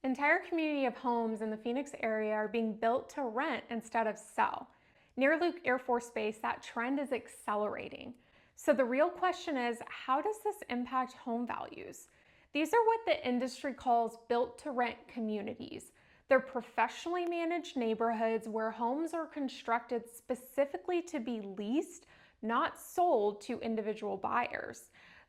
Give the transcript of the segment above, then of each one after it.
Entire community of homes in the Phoenix area are being built to rent instead of sell. Near Luke Air Force Base, that trend is accelerating. So the real question is, how does this impact home values? These are what the industry calls built-to-rent communities. They're professionally managed neighborhoods where homes are constructed specifically to be leased, not sold to individual buyers.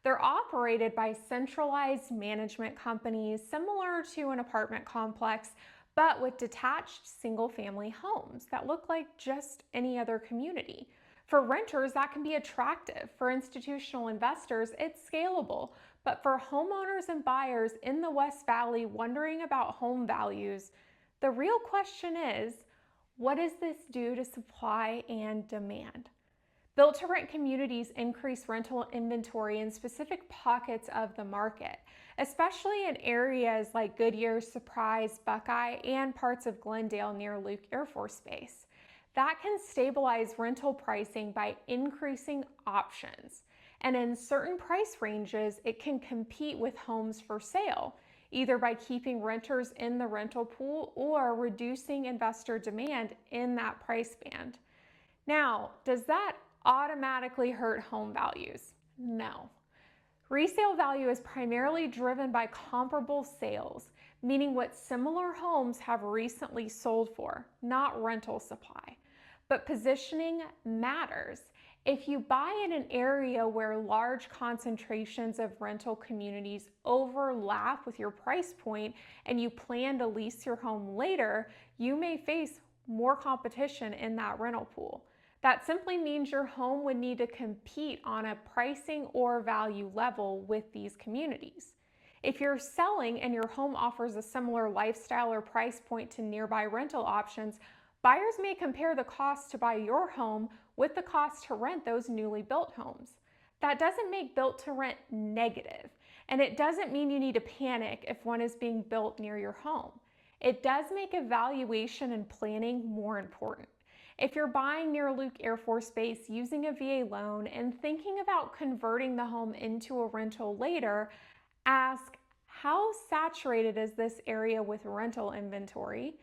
They're operated by centralized management companies similar to an apartment complex, but with detached single-family homes that look like just any other community. For renters, that can be attractive. For institutional investors, it's scalable. But for homeowners and buyers in the West Valley wondering about home values, the real question is, what does this do to supply and demand? Built-to-rent communities increase rental inventory in specific pockets of the market, especially in areas like Goodyear, Surprise, Buckeye, and parts of Glendale near Luke Air Force Base. That can stabilize rental pricing by increasing options. And in certain price ranges, it can compete with homes for sale, either by keeping renters in the rental pool or reducing investor demand in that price band. Now, does that automatically hurt home values? No. Resale value is primarily driven by comparable sales, meaning what similar homes have recently sold for, not rental supply. But positioning matters. If you buy in an area where large concentrations of rental communities overlap with your price point and you plan to lease your home later, you may face more competition in that rental pool. That simply means your home would need to compete on a pricing or value level with these communities. If you're selling and your home offers a similar lifestyle or price point to nearby rental options, buyers may compare the cost to buy your home with the cost to rent those newly built homes. That doesn't make built to rent negative, and it doesn't mean you need to panic if one is being built near your home. It does make evaluation and planning more important. If you're buying near Luke Air Force Base using a VA loan and thinking about converting the home into a rental later, ask, how saturated is this area with rental inventory?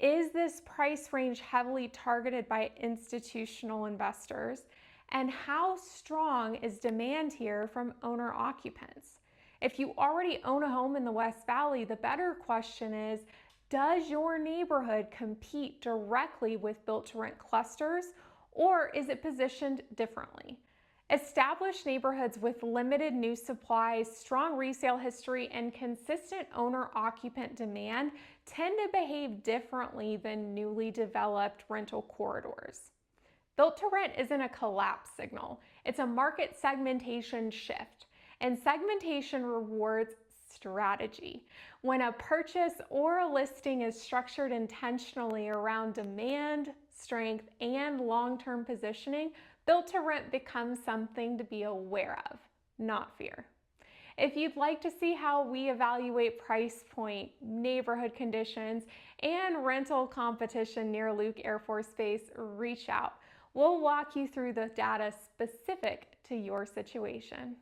Is this price range heavily targeted by institutional investors? And how strong is demand here from owner occupants? If you already own a home in the West Valley, the better question is, does your neighborhood compete directly with built-to-rent clusters, or is it positioned differently? Established neighborhoods with limited new supply, strong resale history, and consistent owner-occupant demand tend to behave differently than newly developed rental corridors. Built-to-rent isn't a collapse signal. It's a market segmentation shift, and segmentation rewards strategy. When a purchase or a listing is structured intentionally around demand, strength, and long-term positioning, built-to-rent becomes something to be aware of, not fear. If you'd like to see how we evaluate price point, neighborhood conditions, and rental competition near Luke Air Force Base, reach out. We'll walk you through the data specific to your situation.